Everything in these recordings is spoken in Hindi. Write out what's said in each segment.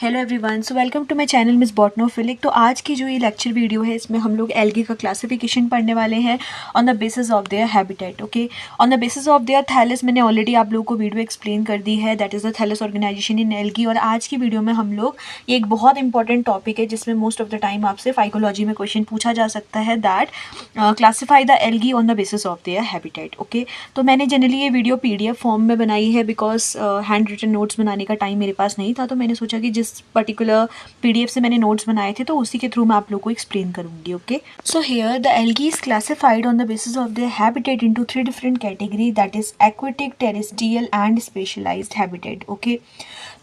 Hello everyone, so welcome to my channel miss Botanophilic. तो आज की जो ये लेक्चर वीडियो है इसमें हम लोग एल्गी का क्लासिफिकेशन पढ़ने वाले हैं on the basis of their habitat. Okay, on the basis of their thallus मैंने ऑलरेडी आप लोगों को वीडियो एक्सप्लेन कर दी है, that is the thallus organisation in algae. और आज की वीडियो में हम लोग ये एक बहुत इंपॉर्टेंट टॉपिक है जिसमें मोस्ट ऑफ द टाइम आपसे फाइकोलॉजी में क्वेश्चन पूछा जा सकता है, that classify the algae on the basis of their habitat. Okay, तो मैंने जनरली ये वीडियो PDF फॉर्म में बनाई है बिकॉज हैंड रिटन नोट्स बनाने का टाइम मेरे पास नहीं था, तो मैंने सोचा कि जिस पर्टिकुलर PDF से मैंने नोट्स बनाए थे तो उसी के थ्रू मैं आप लोग को एक्सप्लेन करूंगी। Okay, so here the algae is classified on the basis of their habitat into 3 different category, that is aquatic, terrestrial and specialised habitat. Okay,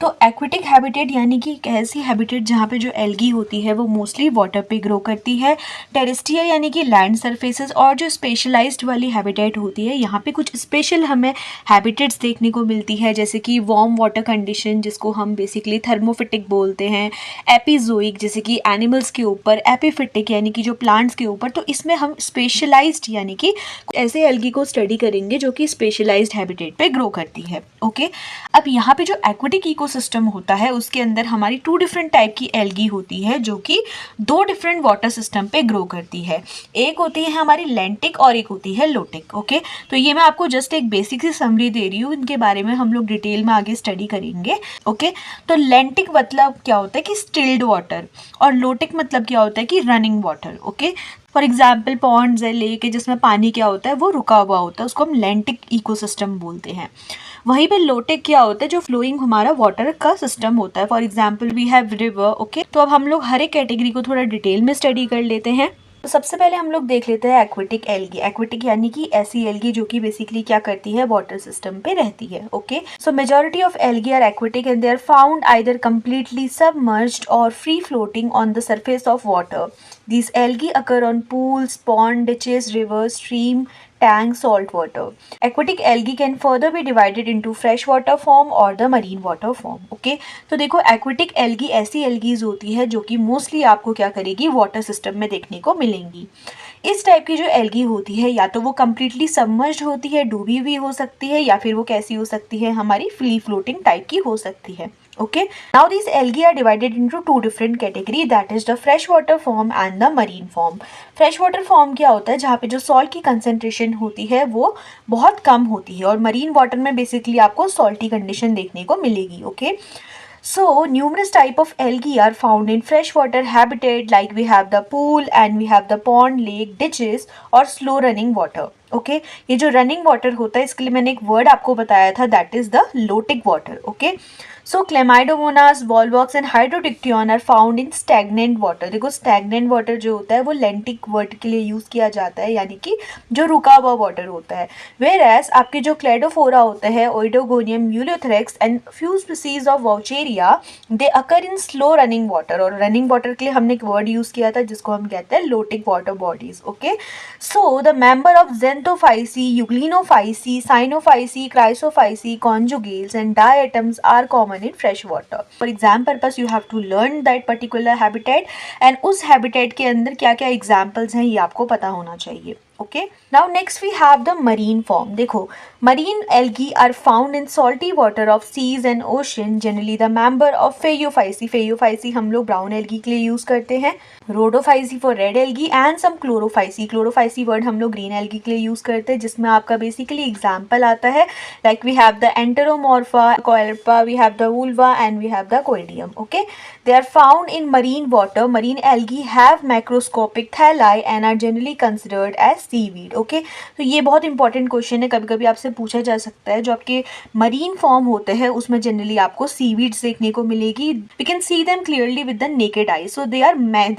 तो एक्वेटिक हैबिटेट यानी कि एक ऐसी हैबिटेट जहाँ पे जो एल्गी होती है वो मोस्टली वाटर पे ग्रो करती है। टेरेस्ट्रियल यानी कि लैंड सरफेसेस, और जो स्पेशलाइज्ड वाली हैबिटेट होती है यहाँ पे कुछ स्पेशल हमें हैबिटेट्स देखने को मिलती है, जैसे कि वार्म वाटर कंडीशन जिसको हम बेसिकली थर्मोफिटिक बोलते हैं, एपिजोइक जैसे कि एनिमल्स के ऊपर, एपिफिटिक यानी कि जो प्लांट्स के ऊपर। तो इसमें हम स्पेशलाइज्ड यानी कि ऐसे एल्गी को स्टडी करेंगे जो कि स्पेशलाइज्ड हैबिटेट पे ग्रो करती है। ओके, अब यहाँ पे जो एक्वेटिक इकोसिस्टम होता है उसके अंदर हमारी 2 डिफरेंट टाइप की एल्गी होती है जो कि 2 डिफरेंट वाटर सिस्टम पे ग्रो करती है। एक होती है हमारी लेंटिक और एक होती है लोटिक। ओके, तो ये मैं आपको जस्ट एक बेसिक सी समरी दे रही हूँ, इनके बारे में हम लोग डिटेल में आगे स्टडी करेंगे। ओके, तो लेंटिक मतलब क्या होता है कि स्टिल्ड वाटर, और लोटिक मतलब क्या होता है कि running water. Okay, for example ponds है, लेक है, जिसमें पानी क्या होता है वो रुका हुआ होता है, उसको हम लेंटिक इकोसिस्टम बोलते हैं। वहीं पे लोटिक क्या होता है, जो फ्लोइंग हमारा वाटर का सिस्टम होता है। For example we have river. Okay, तो अब हम लोग हर एक कैटेगरी को थोड़ा डिटेल में स्टडी कर लेते हैं। तो सबसे पहले हम लोग देख लेते हैं एक्वेटिक एल्गी। एक्वेटिक यानी कि ऐसी एल्गी जो कि बेसिकली क्या करती है, वाटर सिस्टम पे रहती है। Okay, so majority of algae are aquatic and they are found either completely submerged or free floating on the surface of water. These algae occur on pools, ponds, ditches, rivers, stream, tank, salt water. Aquatic algae can further be divided into freshwater form or the marine water form. Okay, तो देखो aquatic algae ऐसी algae होती है जो कि मोस्टली आपको क्या करेगी, वाटर सिस्टम में देखने को मिलेंगी। इस टाइप की जो एल्गी होती है या तो वो कम्प्लीटली सबमर्ज्ड होती है, डूबी हुई हो सकती है, या फिर वो कैसी हो सकती है, हमारी फ्री फ्लोटिंग टाइप की हो सकती है। Okay, now these algae are divided into 2 different category, that is the freshwater form and the marine form. Freshwater form क्या होता है, जहाँ पे जो सॉल्ट की कंसेंट्रेशन होती है वो बहुत कम होती है, और मरीन वाटर में बेसिकली आपको सॉल्टी कंडीशन देखने को मिलेगी। Okay, so numerous type of algae are found in freshwater habitat, like we have the pool and we have the pond, lake, ditches और slow running water. ओके, ये जो रनिंग वाटर होता है इसके लिए मैंने एक वर्ड आपको बताया था, that is the lotic water. Okay, so Chlamydomonas, Volvox and Hydrodictyon are found in stagnant water. देखो स्टैग्नेंट वाटर जो होता है वो लेंटिक वर्ड के लिए यूज किया जाता है, यानी कि जो रुका हुआ वाटर होता है। वेयर एज आपके जो क्लेडोफोरा होते हैं, Oedogonium, Ulothrix and few species of Vaucheria, they occur in slow running water. और रनिंग वाटर के लिए हमने एक वर्ड यूज किया था जिसको हम कहते हैं lotic water bodies. Okay, so the member of Xanthophysi, Euglenoophysi, Cyanophysi, Chrysophysi, conjugates and diatoms are common in fresh water. For exam purpose you have to learn that particular habitat, and उस habitat के अंदर क्या क्या examples हैं ये आपको पता होना चाहिए। Okay, now next we have the marine form. देखो marine algae are found in salty water of seas and ocean, generally the member of Phaeophysi. Phaeophysi हम लोग brown algae के लिए यूज करते हैं, Rhodophysi for red algae and some Chlorophysi. Chlorophysi word हम लोग green algae के लिए यूज करते हैं, जिसमें आपका basically example आता है, like we have the Enteromorpha, Coelpa, we have the Vulva and we have the Coidium. Okay, they are found in marine water. Marine algae have macroscopic thalli and are generally considered as seaweed. Okay, तो ये बहुत इंपॉर्टेंट क्वेश्चन है, कभी कभी आपसे पूछा जा सकता है। जो आपके मरीन फॉर्म होते हैं उसमें जनरली आपको सीवीड्स देखने को मिलेगी। We can see them clearly with the naked eye, so they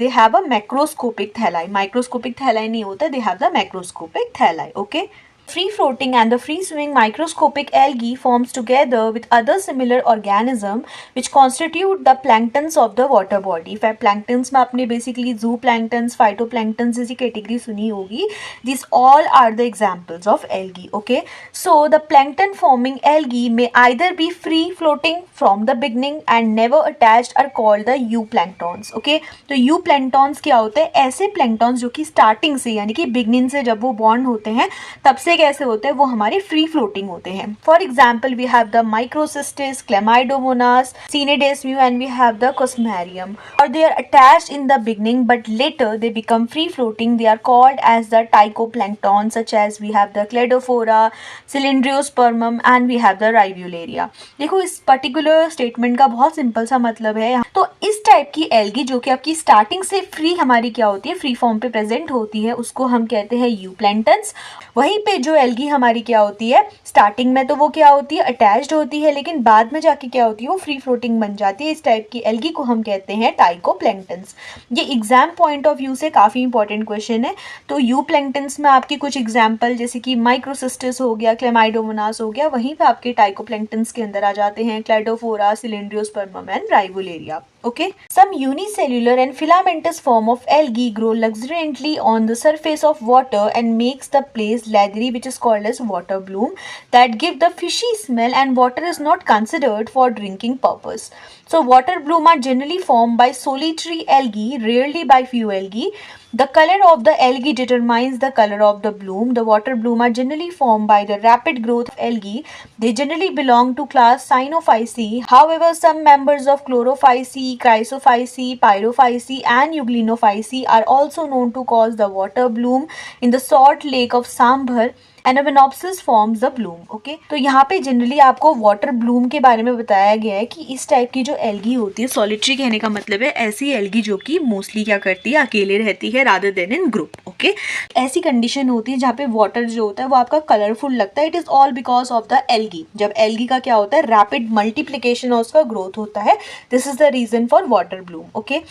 have a macroscopic thalli. Microscopic thalli नहीं होता, they have the macroscopic thalli. Okay, free floating and the free swimming microscopic algae forms together with other similar organism which constitute the planktons of the water body. Planktons में आपने basically zooplanktons, phytoplanktons जैसी category सुनी होगी. These all are the examples of algae. Okay, so the plankton forming algae may either be free floating from the beginning and never attached are called the euplanktons. Okay, तो euplanktons क्या होते हैं, ऐसे planktons जो कि starting से यानी कि beginning से जब वो born होते हैं तब से कैसे होते हैं, वो हमारे फ्री फ्लोटिंग होते हैं. For example we have the Microcystis, Chlamydomonas, Scenedesmus and we have the Cosmarium. और they are attached in the beginning but later they become free floating. They are called as the tychoplankton such as we have the Cladophora, Cylindrospermum and we have the Rivularia. देखो इस पर्टिकुलर स्टेटमेंट का बहुत सिंपल सा मतलब है, तो इस टाइप की एल्गी जो कि आपकी स्टार्टिंग से फ्री हमारी क्या होती है, फ्री फॉर्म पे प्रेजेंट होती है, उसको हम कहते हैं यूप्लैंक्टन्स. वहीं पे जो एल्गी हमारी क्या होती है, स्टार्टिंग में तो वो क्या होती है, अटैच्ड होती है, लेकिन बाद में जाके क्या होती है, वो फ्री फ्लोटिंग बन जाती है. इस टाइप की एल्गी को हम कहते हैं टाइकोप्लैंक्टन्स. ये एग्जाम पॉइंट ऑफ व्यू से काफ़ी इंपॉर्टेंट क्वेश्चन है. तो यूप्लैंक्टन्स में आपकी कुछ एग्जाम्पल जैसे कि माइक्रोसिस्टिस हो गया, क्लेमाइडोमोनास हो गया, वहीं पे आपके टाइकोप्लैंक्टन्स के अंदर आ जाते हैं Cladophora, Cylindrospermum and Rivularia. Okay, some unicellular and filamentous form of algae grow luxuriantly on the surface of water and makes the place leathery, which is called as water bloom, that give the fishy smell, and water is not considered for drinking purpose. So water bloom are generally formed by solitary algae, rarely by few algae. The color of the algae determines the color of the bloom. The water bloom are generally formed by the rapid growth of algae. They generally belong to class Cyanophyceae. However, some members of Chlorophyceae, Chrysophyceae, Pyrophyceae and Euglenophyceae are also known to cause the water bloom. In the salt lake of Sambhar, Anabaenopsis forms the bloom. Okay, तो यहाँ पे जनरली आपको वाटर ब्लूम के बारे में बताया गया है कि इस टाइप की जो एल्गी होती है, सॉलिटरी कहने का मतलब है ऐसी एल्गी जो कि मोस्टली क्या करती है, अकेले रहती है rather then in group. Okay, ऐसी कंडीशन होती है जहाँ पे वाटर जो होता है वो आपका कलरफुल लगता है. It is all because of the algae. जब एल्गी का क्या होता है, रैपिड मल्टीप्लीकेशन और उसका ग्रोथ होता है, this is the reason for water bloom. Okay,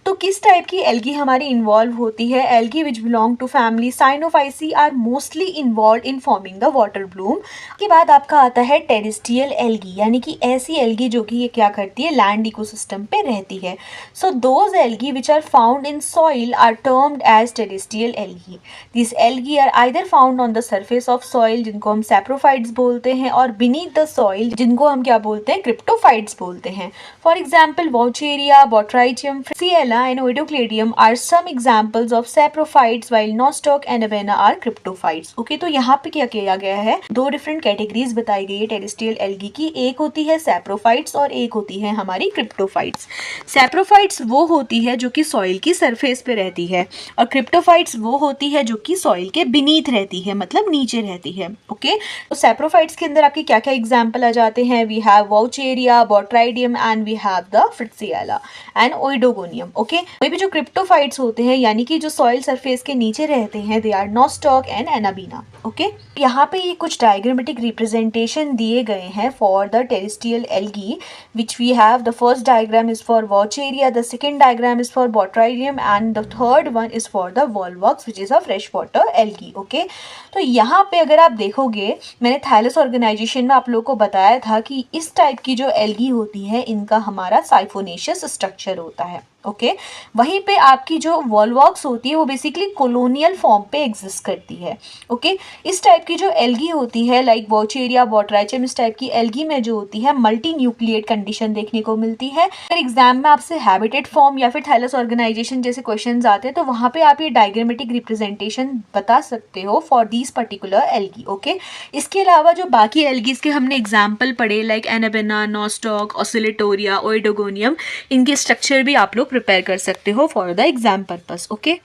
तो किस टाइप की एल्गी हमारी इन्वॉल्व होती है, algae which belong to family cyanophyceae are mostly involve in forming the water bloom. के बाद आपका आता है टेरेस्ट्रियल एल्गी, यानी कि ऐसी एल्गी जो कि ये क्या करती है, लैंड इकोसिस्टम पे रहती है. So those algae which are found in soil are termed as terrestrial algae. This algae are either found on the surface of soil, जिनको हम सैप्रोफाइट्स बोलते हैं, और बीनीथ द सॉइल, जिनको हम क्या बोलते हैं, क्रिप्टोफाइट्स बोलते हैं. For example Vaucheria, Botrydium, Fritschiella and Oidocladium are some examples of saprophytes, while Nostoc and Avena are cryptophytes. Okay, तो यहाँ पे क्या किया गया है, दो डिफरेंट कैटेगरीज बताई गई है टेरेस्ट्रियल एल्गी की. एक होती है सैप्रोफाइट्स और एक होती है हमारी क्रिप्टोफाइट्स. सैप्रोफाइट्स वो होती है जो कि सॉइल की सरफेस पे रहती है, और क्रिप्टोफाइट्स वो होती है जो कि सॉइल के बीनीथ रहती है, मतलब नीचे रहती है. ओके, तो सैप्रोफाइट्स के अंदर आपके क्या क्या एग्जाम्पल आ जाते हैं, we have Vaucheria, Botrydium and we have the Fritschiella and Oedogonium. Okay, वही पे जो क्रिप्टोफाइट्स होते हैं, यानी कि जो सॉइल सरफेस के नीचे रहते हैं, they are Nostoc and Anabaena. Okay, यहाँ पे ये कुछ डायग्रामेटिक रिप्रेजेंटेशन दिए गए हैं for the terrestrial algae which we have. The first diagram is for Vaucheria, the second diagram is for Botrydium and the third one is for the Volvox which is a fresh water algae. Okay, तो यहाँ पे अगर आप देखोगे, मैंने थैलस ऑर्गेनाइजेशन में आप लोगों को बताया था कि इस टाइप की जो एल्गी होती है, इनका हमारा साइफोनेशियस स्ट्रक्चर होता है. ओके, वहीं पे आपकी जो वॉलवॉक्स होती है वो बेसिकली कोलोनियल फॉर्म पे एग्जिस्ट करती है. ओके, इस टाइप की जो एल्गी होती है लाइक वॉचेरिया, बॉट्राइचियम, इस टाइप की एल्गी में जो होती है मल्टी न्यूक्लिएट कंडीशन देखने को मिलती है. अगर एग्जाम में आपसे हैबिटेट फॉर्म या फिर थैलस ऑर्गेनाइजेशन जैसे क्वेश्चंस आते हैं तो वहाँ पे आप ये डायग्रामेटिक रिप्रेजेंटेशन बता सकते हो for these particular algae. Okay, इसके अलावा जो बाकी एल्गीज के हमने एग्जाम्पल पढ़े लाइक एनाबेना, नॉस्टॉक, ऑसिलेटोरिया, ओइडोगोनियम, इनके स्ट्रक्चर भी आप लोग प्रिपेयर कर सकते हो for the exam purpose. Okay,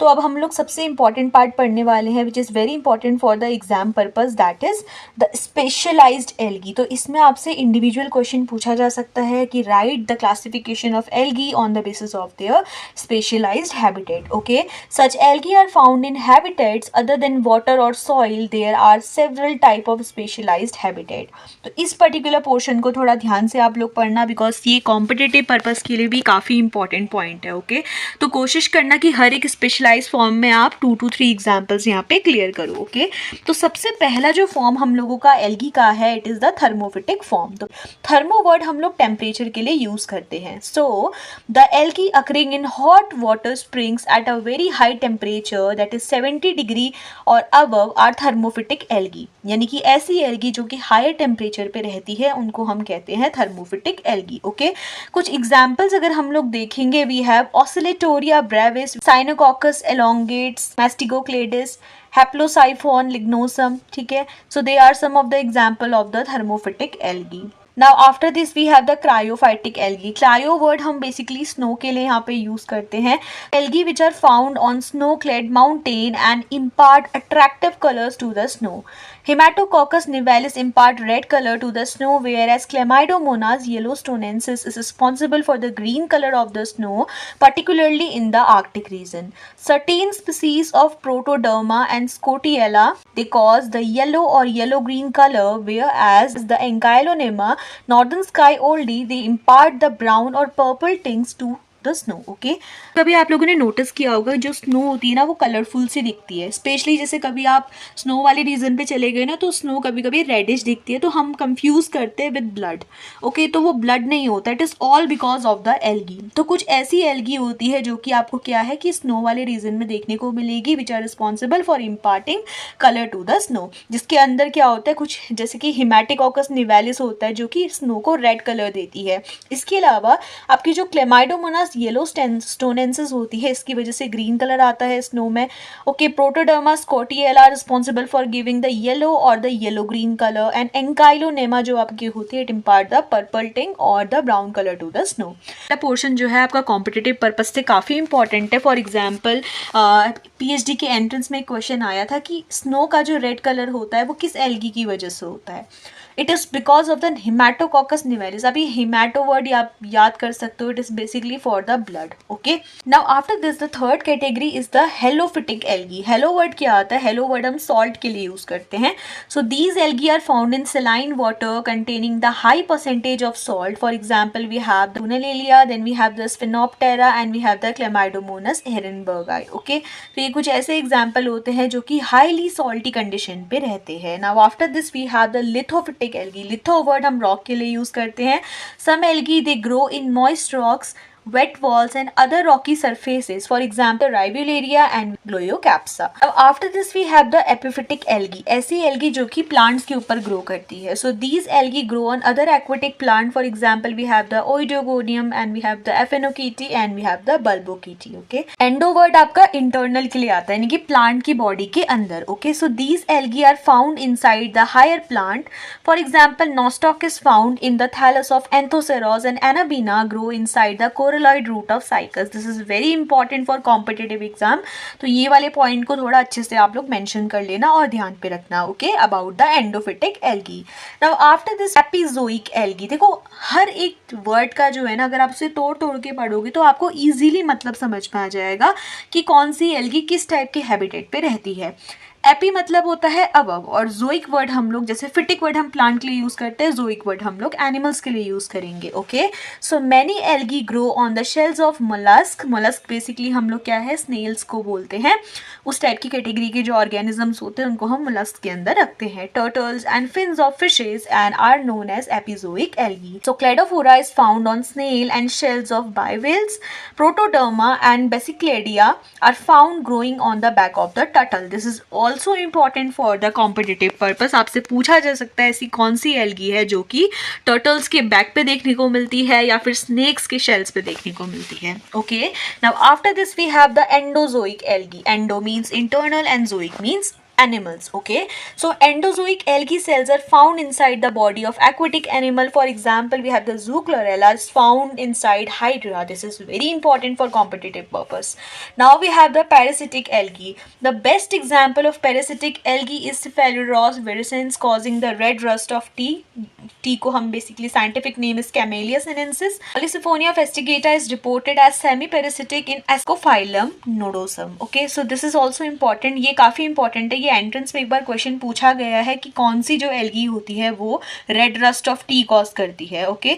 तो अब हम लोग सबसे इंपॉर्टेंट पार्ट पढ़ने वाले हैं which is very important for the exam purpose, that is the specialised algae. तो इसमें आपसे इंडिविजुअल क्वेश्चन पूछा जा सकता है कि write the classification of algae on the basis of their specialised habitat. Okay, such algae are found in habitats other than water or soil. There are several type of specialised habitat. तो इस पर्टिकुलर पोर्शन को थोड़ा ध्यान से आप लोग पढ़ना, बिकॉज ये कॉम्पिटिटिव पर्पस के लिए भी काफ़ी इंपॉर्टेंट पॉइंट है. ओके, तो कोशिश करना कि हर एक स्पेशल फॉर्म में आप 2 to 3 एग्जाम्पल्स यहाँ पे क्लियर करो. ओके, तो सबसे पहला जो फॉर्म हम लोगों का एल्गी का है, इट इज द थर्मोफिटिक फॉर्म. तो थर्मो वर्ड हम लोग टेम्परेचर के लिए यूज करते हैं. So the algae occurring in hot water springs at a very high temperature that is 70 degree और अबव आर थर्मोफिटिक एल्गी. यानी कि ऐसी एल्गी जो कि हायर टेम्परेचर पे रहती है उनको हम कहते हैं थर्मोफिटिक एल्गी. ओके, कुछ एग्जाम्पल्स अगर हम लोग देखेंगे, we have Oscillatoria brevis, Synechococcus Helianthus elongates, Mastigocladis, Haplosyphon lignosum, ठीक है. So they are some of the example of the thermophytic algae. Now after this we have the cryophytic algae. Cryo word हम basically snow के लिए यहाँ पे use करते हैं. Algae which are found on snow-clad mountain and impart attractive colors to the snow. Hematococcus nivalis impart red color to the snow, whereas Chlamydomonas yellowstonensis is responsible for the green color of the snow, particularly in the Arctic region. Certain species of Protoderma and Scotiella, they cause the yellow or yellow-green color, whereas the Ankylonema, northern sky oldie, they impart the brown or purple tints to the snow. Okay, कभी आप लोगों ने नोटिस किया होगा जो स्नो होती है ना वो कलरफुल सी दिखती है, स्पेशली जैसे कभी आप स्नो वाले रीजन पे चले गए ना तो स्नो कभी कभी रेडिश दिखती है तो हम कंफ्यूज करते हैं विद ब्लड. ओके, तो वो ब्लड नहीं होता, it is all because of the algae. तो कुछ ऐसी एल्गी होती है जो कि आपको क्या है कि स्नो वाले रीजन में देखने को मिलेगी, which are responsible for imparting colour to the snow, जिसके अंदर क्या होता है कुछ जैसे कि हिमैटिकॉकस निवेलिस होता है जो कि स्नो को रेड कलर देती है. इसके अलावा आपकी जो क्लेमाइडोमोनास येलो स्टोनेंसिस होती है इसकी वजह से ग्रीन कलर आता है स्नो में. Okay, Protoderma Scotiella responsible for giving the yellow or the yellow green colour, and Ancylonema जो आपकी होती है it impart the purple tinge और the brown colour to the snow. Portion जो है आपका कॉम्पिटिटिव पर्पज से काफ़ी इंपॉर्टेंट है. फॉर एग्जाम्पल पीएचडी के एंट्रेंस में एक क्वेश्चन आया था कि स्नो का जो रेड कलर होता है वो किस एल्गी की वजह से होता है. It is because of the Haematococcus nivalis. अभी हिमैटो वर्ड आप याद कर सकते हो, it is basically for the blood. Okay, now after this the third category is the halophytic algae. Halo word क्या आता है? हेलो वर्ड हम सॉल्ट के लिए यूज़ करते हैं. So these algae are found in saline water containing the high percentage of salt. For example we have the Dunaliella, then we have the Stephanoptera and we have the Chlamydomonas ehrenbergii. Okay, तो ये कुछ ऐसे एग्जाम्पल होते हैं जो कि हाईली सॉल्टी कंडीशन पे रहते हैं. Now after this we have the lithophytic algae. Litho word हम रॉक के लिए यूज करते हैं. Some algae they grow in moist rocks, wet walls and other rocky surfaces, for example Rivularia and Gliocapsa. Now after this we have the epiphytic algae. ऐसी algae जो कि plants के ऊपर grow करती है. So these algae grow on other aquatic plant. For example we have the Oidogonium and we have the Aphenochaete and we have the Bulbochaete. Okay, endo word आपका internal के लिए आता है, यानी कि plant की body के अंदर. Okay, so these algae are found inside the higher plant. For example Nostoc is found in the thallus of Anthoceros and Anabina grow inside the coralloid root of Cycas. This is very important for competitive exam. तो ये वाले पॉइंट को थोड़ा अच्छे से आप लोग मेंशन कर लेना और ध्यान पे रखना. Okay, about the endophytic algae. Now after this epizoic algae. देखो हर एक वर्ड का जो है ना अगर आप उसे तोड़ तोड़ के पढ़ोगे तो आपको इजीली मतलब समझ में आ जाएगा कि कौन सी एल्गी किस टाइप के हैबिटेट पे रहती है. एपी मतलब होता है अबव, और जोइक वर्ड हम लोग जैसे फिटिक वर्ड हम प्लांट के लिए यूज करते हैं, जोइक वर्ड हम लोग एनिमल्स के लिए यूज करेंगे. Okay, so many algae grow on the shells of mollusc. Mollusc basically हम लोग क्या है स्नेल्स को बोलते हैं. उस टाइप की कैटेगरी के जो ऑर्गेनिजम्स होते हैं उनको हम मोलस्क के अंदर रखते हैं. Turtles and fins of fishes and are known as epizoic algae. So Cladophora is found on snail and shells of bivalves. Protoderma and Basicladia are found growing on the back of the turtle. This is also important for the competitive purpose. आपसे पूछा जा सकता है ऐसी कौन सी एल्गी है जो कि टर्टल्स के बैक पे देखने को मिलती है या फिर स्नेक्स के शेल्स पे देखने को मिलती है. Okay, now after this we have the endozoic algae. Endo means internal and zoic means animals. Okay, so endozoic algae cells are found inside the body of aquatic animal. For example we have the Zoochlorella is found inside Hydra. This is very important for competitive purpose. Now we have the parasitic algae. The best example of parasitic algae is Cephaloros virescens causing the red rust of tea. Tea को हम basically scientific name is Camellia sinensis. Polysyphonia festigata is reported as semi-parasitic in Ascophyllum nodosum. Okay, so this is also important. ये काफ़ी important है. ये एंट्रेंस में एक बार क्वेश्चन पूछा गया है कि कौन सी जो एल्गी होती है वो red rust of tea cause करती है. Okay,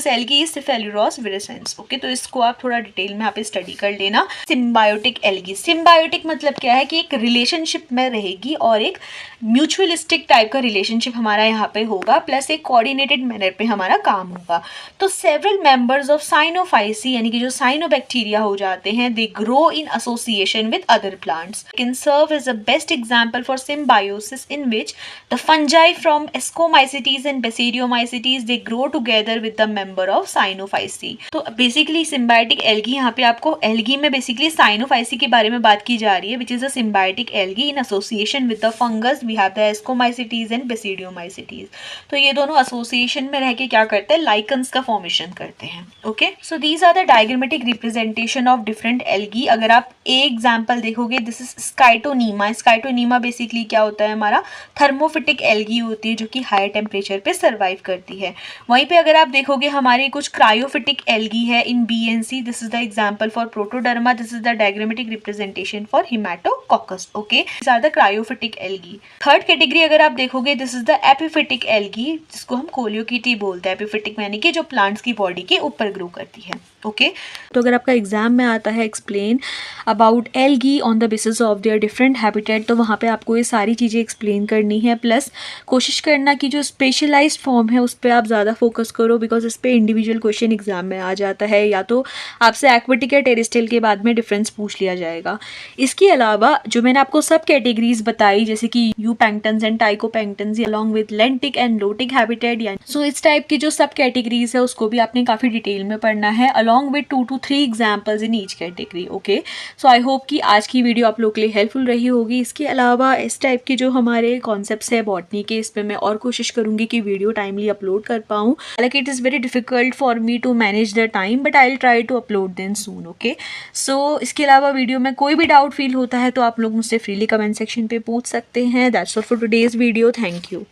algae is Cephaleuros virescens. Okay, तो इसको आप थोड़ा डिटेल में यहाँ पे स्टडी कर लेना. Symbiotic algae. सिम्बायोटिक मतलब क्या है कि एक रिलेशनशिप में रहेगी और एक म्यूचुअलिस्टिक टाइप का रिलेशनशिप हमारा यहाँ पे होगा, प्लस एक कोऑर्डिनेटेड मैनर पे हमारा काम होगा. तो सेवरल मेंबर्स ऑफ साइनोफाइसी यानी कि जो साइनोबैक्टीरिया हो जाते हैं they grow in association with other plants. Can serve as a best example example for symbiosis in which the fungi from Ascomycetes and Basidiomycetes they grow together with the member of Cyanophyceae। तो बेसिकली सिम्बायोटिक एल्गी, यहाँ पे आपको एल्गी में बेसिकली साइनोफाइसी के बारे में बात की जा रही है, which is a symbiotic algae in association with the fungus we have the Ascomycetes and Basidiomycetes। तो ये दोनों एसोसिएशन में रह के क्या करते हैं, लाइकन्स का फॉर्मेशन करते हैं। Okay, so these are the diagrammatic representation of different algae. अगर आप एक एग्जाम्पल देखोगे, this is scytonema. Scytonema basically क्या होता है, हमारा थर्मोफिटिक एल्गी होती है जो कि हाई टेम्परेचर पे सर्वाइव करती है। वहीं पे अगर आप देखोगे हमारे कुछ क्रायोफिटिक एल्गी है in BNC, this is the example for Protoderma, this is the diagrammatic representation for Haematococcus. Okay, this are the cryophytic algae. Third category अगर आप देखोगे, this is the epiphytic algae, जिसको हम कोलियोकिटी बोलते हैं। एपिफिटिक यानी कि जो प्लांट्स की बॉडी के ऊपर ग्रो करती है। ओके, तो अगर आपका एग्जाम में आता है explain about algae on the basis of their different habitat, तो वहाँ पे आपको ये सारी चीज़ें एक्सप्लेन करनी है। प्लस कोशिश करना कि जो स्पेशलाइज्ड फॉर्म है उस पर आप ज़्यादा फोकस करो, बिकॉज इस पर इंडिविजुअल क्वेश्चन एग्जाम में आ जाता है, या तो आपसे एक्वेटिक या टेरेस्ट्रियल के बाद में डिफरेंस पूछ लिया जाएगा। इसके अलावा जो मैंने आपको सब कैटेगरीज बताई, जैसे कि euplanktons and tychoplanktons along with lentic and lotic habitat, यानी सो इस टाइप की जो सब कैटेगरीज है उसको भी आपने काफ़ी डिटेल में पढ़ना है, along with 2 to 3 examples in each category. Okay, so I hope कि आज की वीडियो आप लोग के लिए हेल्पफुल रही होगी। इसके अलावा इस टाइप के जो हमारे कॉन्सेप्ट्स है बॉटनी के, इस पर मैं और कोशिश करूंगी कि वीडियो टाइमली अपलोड कर पाऊँ। हालांकि it is very difficult for me to manage the time, but I will try to upload then soon. Okay, so इसके अलावा वीडियो में कोई भी डाउट फील होता है तो आप लोग मुझसे फ्रीली कमेंट सेक्शन पे पूछ सकते हैं। That's all for today's video. Thank you.